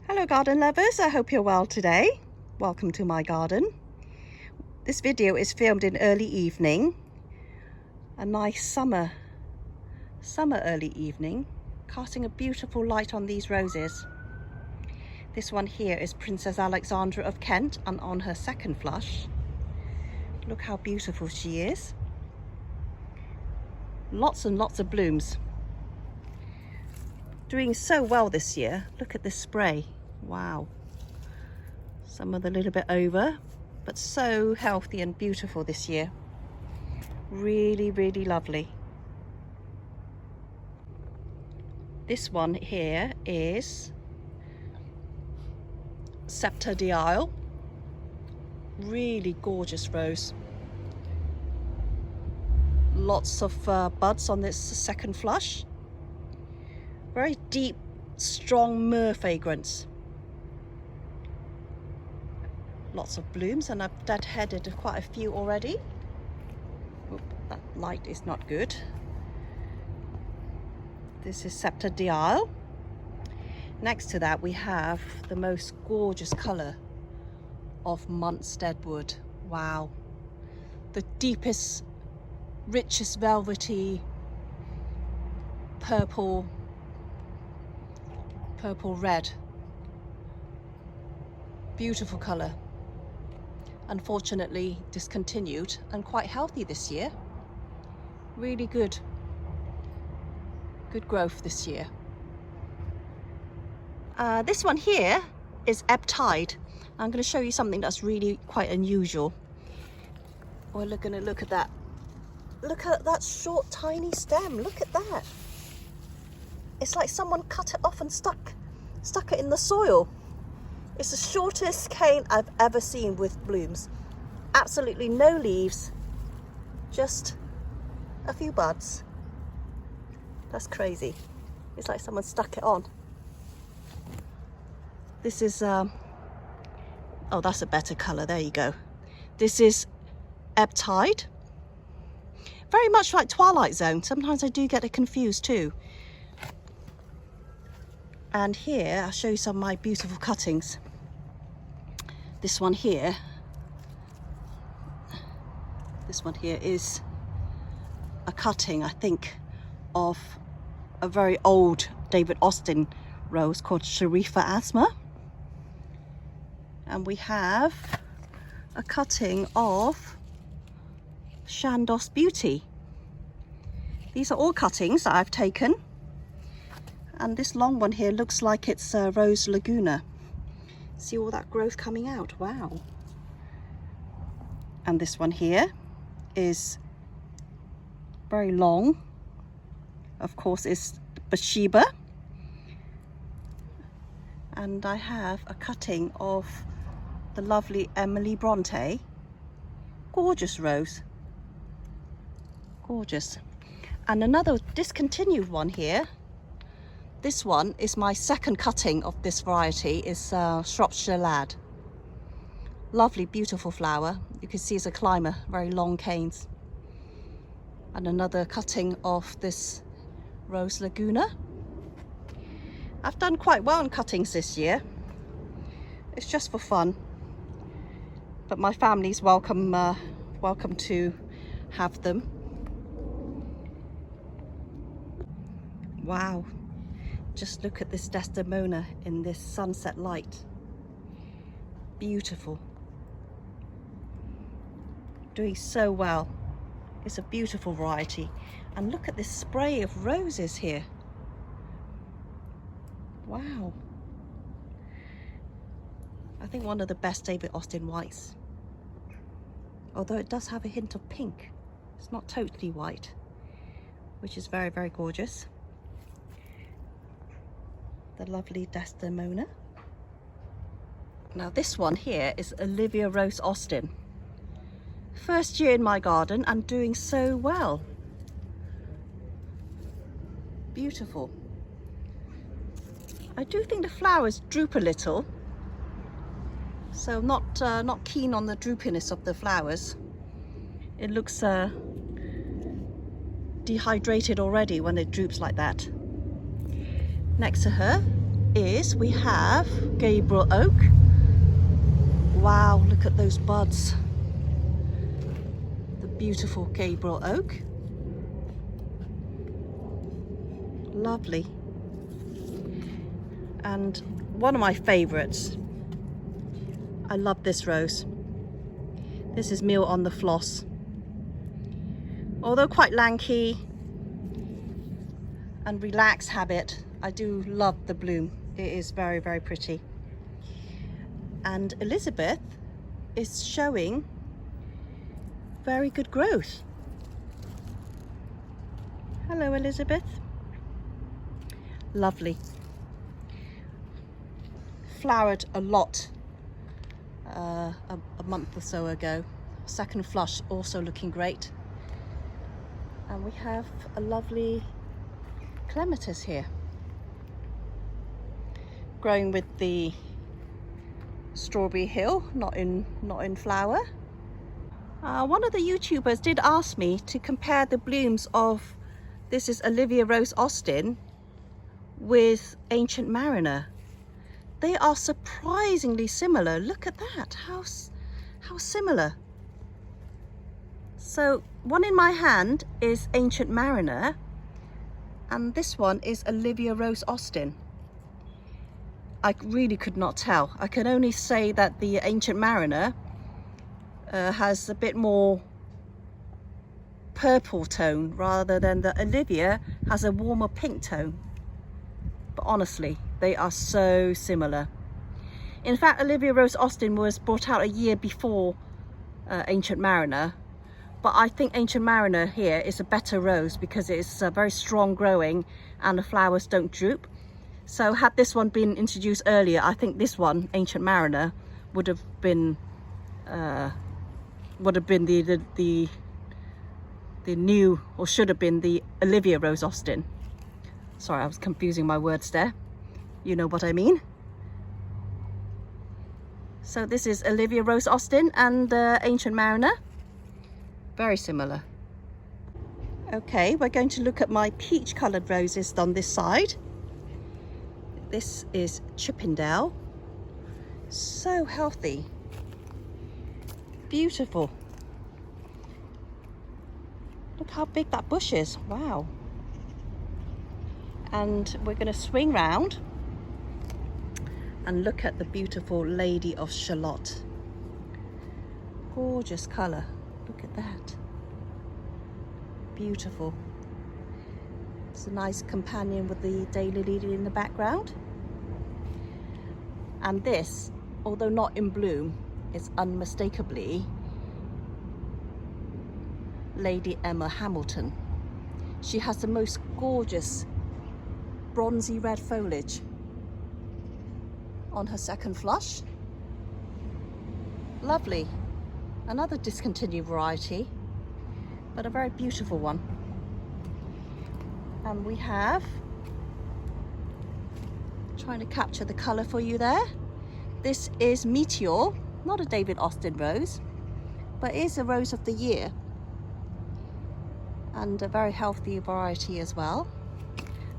Hello garden lovers, I hope you're well today. Welcome to my garden. This video is filmed in early evening. A nice summer early evening, casting a beautiful light on these roses. This one here is Princess Alexandra of Kent and on her second flush. Look how beautiful she is. Lots and lots of blooms. Doing so well this year. Look at this spray. Wow. Some of the little bit over, but so healthy and beautiful this year. Really, really lovely. This one here is Scepter d'Isle. Really gorgeous rose. Lots of buds on this second flush. Very deep, strong myrrh fragrance. Lots of blooms, and I've deadheaded quite a few already. Oop, that light is not good. This is Scepter d'Isle. Next to that we have the most gorgeous colour of Munstead wood. Wow. The deepest, richest velvety purple red. Beautiful colour. Unfortunately discontinued and quite healthy this year. Really good growth this year. This one here is Ebb Tide. I'm going to show you something that's really quite unusual. We're going to look at that. Look at that short tiny stem. Look at that. It's like someone cut it off and stuck it in the soil. It's the shortest cane I've ever seen with blooms. Absolutely no leaves, just a few buds. That's crazy. It's like someone stuck it on. This is, oh, that's a better colour. There you go. This is Ebb Tide. Very much like Twilight Zone. Sometimes I do get it confused too. And here, I'll show you some of my beautiful cuttings. This one here is a cutting, I think, of a very old David Austin rose called Sharifa Asma. And we have a cutting of Chandos Beauty. These are all cuttings that I've taken. And this long one here looks like it's Rose Laguna. See all that growth coming out, wow. And this one here is very long. Of course, is Bathsheba. And I have a cutting of the lovely Emily Bronte. Gorgeous rose. Gorgeous. And another discontinued one here. This one is my second cutting of this variety, is Shropshire Lad. Lovely, beautiful flower. You can see it's a climber, very long canes. And another cutting of this Rose Laguna. I've done quite well in cuttings this year. It's just for fun. But my family's welcome to have them. Wow. Just look at this Desdemona in this sunset light. Beautiful. Doing so well. It's a beautiful variety. And look at this spray of roses here. Wow. I think one of the best David Austin whites. Although it does have a hint of pink. It's not totally white, which is very, very gorgeous. The lovely Desdemona. Now this one here is Olivia Rose Austin. First year in my garden and doing so well. Beautiful. I do think the flowers droop a little, so I'm not keen on the droopiness of the flowers. It looks dehydrated already when it droops like that. Next to her is we have Gabriel Oak. Wow, look at those buds. The beautiful Gabriel Oak. Lovely. And one of my favorites, I love this rose. This is Meal on the Floss. Although quite lanky and relaxed habit, I do love the bloom. It is very, very pretty. And Elizabeth is showing very good growth. Hello, Elizabeth. Lovely. Flowered a lot a month or so ago. Second flush also looking great. And we have a lovely clematis here, growing with the Strawberry Hill, not in flower. One of the YouTubers did ask me to compare the blooms of, this is Olivia Rose Austin, with Ancient Mariner. They are surprisingly similar. Look at that, how similar. So one in my hand is Ancient Mariner, and this one is Olivia Rose Austin. I really could not tell. I can only say that the Ancient Mariner has a bit more purple tone, rather than the Olivia has a warmer pink tone. But honestly, they are so similar. In fact, Olivia Rose Austin was brought out a year before Ancient Mariner. But I think Ancient Mariner here is a better rose because it's very strong growing and the flowers don't droop. So had this one been introduced earlier, I think this one, Ancient Mariner, would have been the new, or should have been, the Olivia Rose Austin. Sorry, I was confusing my words there. You know what I mean. So this is Olivia Rose Austin and Ancient Mariner. Very similar. Okay, we're going to look at my peach coloured roses on this side. This is Chippendale. So healthy. Beautiful. Look how big that bush is. Wow. And we're going to swing round and look at the beautiful Lady of Shalott. Gorgeous colour. Look at that. Beautiful. It's a nice companion with the daylily in the background. And this, although not in bloom, is unmistakably Lady Emma Hamilton. She has the most gorgeous bronzy red foliage on her second flush. Lovely. Another discontinued variety, but a very beautiful one. And we have, trying to capture the colour for you there, this is Meteor, not a David Austin rose, but is a rose of the year and a very healthy variety as well.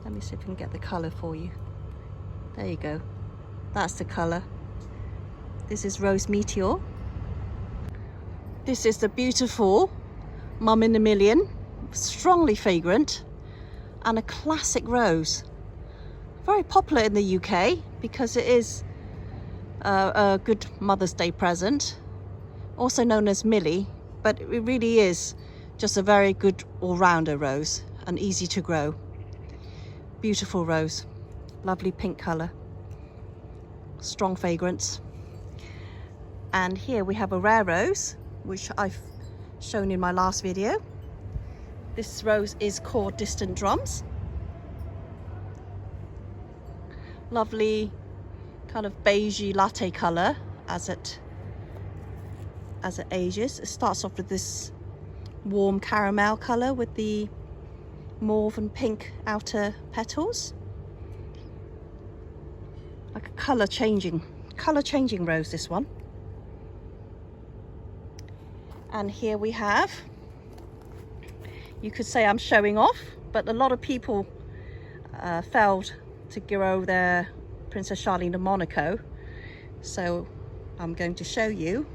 Let me see if I can get the colour for you. There you go, that's the colour. This is Rose Meteor. This is the beautiful Mum in a Million, strongly fragrant and a classic rose. Very popular in the UK because it is a good Mother's Day present, also known as Millie, but it really is just a very good all-rounder rose and easy to grow. Beautiful rose, lovely pink colour, strong fragrance. And here we have a rare rose, which I've shown in my last video. This rose is called Distant Drums. Lovely kind of beigey latte colour as it ages. It starts off with this warm caramel colour with the mauve and pink outer petals. Like a colour changing rose, this one. And here we have, you could say I'm showing off, but a lot of people failed to grow their Princess Charlene of Monaco. So I'm going to show you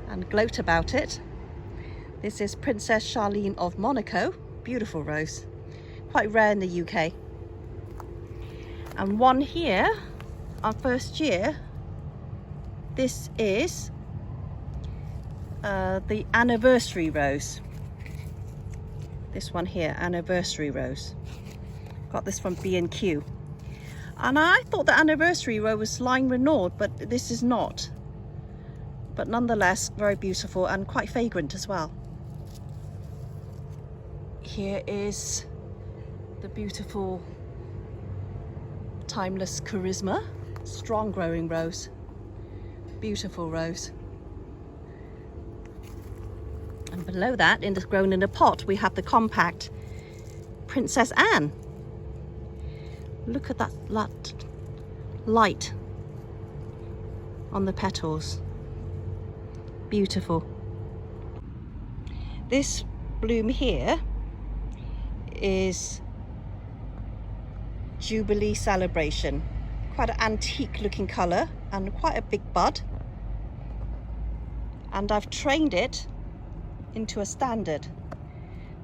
and gloat about it. This is Princess Charlene of Monaco. Beautiful rose. Quite rare in the UK. And one here, our first year, this is the anniversary rose. This one here, anniversary rose. Got this from B&Q. And I thought the anniversary rose was Line Renaud, but this is not. But nonetheless, very beautiful and quite fragrant as well. Here is the beautiful Timeless Charisma. Strong growing rose. Beautiful rose. And below that, grown in a pot, we have the compact Princess Anne. Look at that light on the petals. Beautiful. This bloom here is Jubilee Celebration. Quite an antique looking colour and quite a big bud. And I've trained it into a standard.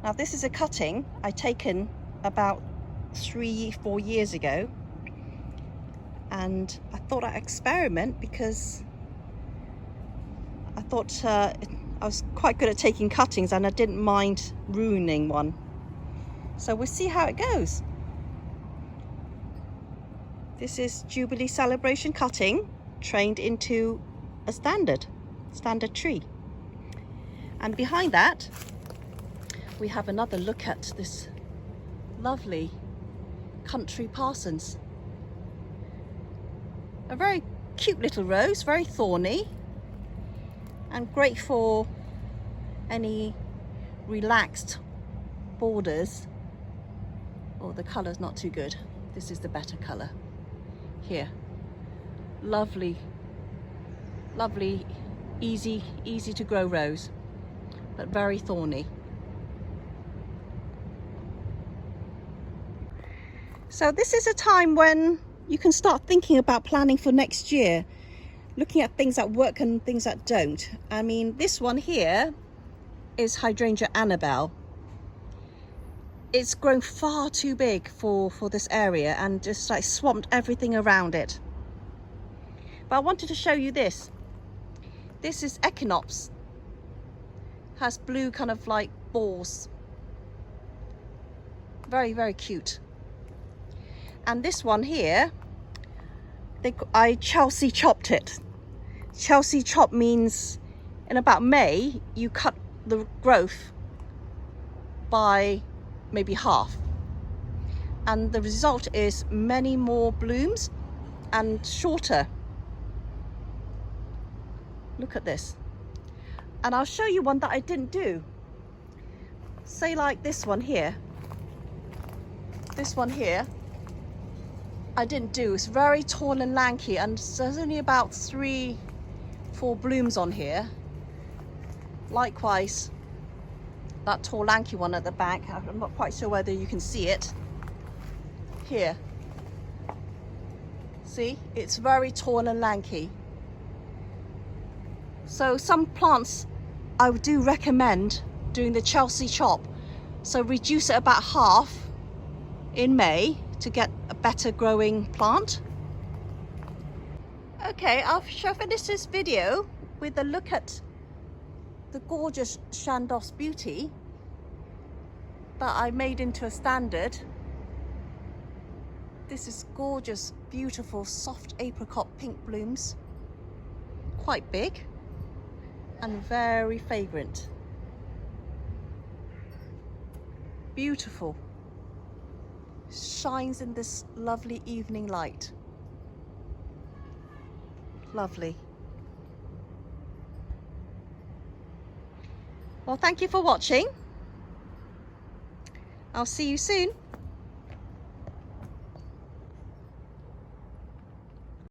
Now this is a cutting I taken about 3-4 years ago, and I thought I'd experiment because I thought I was quite good at taking cuttings and I didn't mind ruining one. So we'll see how it goes. This is Jubilee Celebration cutting trained into a standard tree. And behind that, we have another look at this lovely country parsons. A very cute little rose, very thorny, and great for any relaxed borders. Oh, the colour's not too good. This is the better colour. Here. Lovely, lovely, easy to grow rose, but very thorny. So this is a time when you can start thinking about planning for next year, looking at things that work and things that don't. I mean, this one here is Hydrangea Annabelle. It's grown far too big for this area and just like swamped everything around it. But I wanted to show you this. This is Echinops. Has blue kind of like balls. Very, very cute. And this one here, I Chelsea chopped it. Chelsea chop means in about May, you cut the growth by maybe half. And the result is many more blooms and shorter. Look at this. And I'll show you one that I didn't do. Say like this one here. This one here, I didn't do. It's very tall and lanky, and there's only about 3-4 blooms on here. Likewise, that tall lanky one at the back, I'm not quite sure whether you can see it. Here. See, it's very tall and lanky. So some plants I do recommend doing the Chelsea chop. So reduce it about half in May to get a better growing plant. Okay, I'll finish this video with a look at the gorgeous Chandos Beauty that I made into a standard. This is gorgeous, beautiful, soft apricot pink blooms. Quite big and very fragrant. Beautiful. Shines in this lovely evening light. Lovely. Well, thank you for watching. I'll see you soon.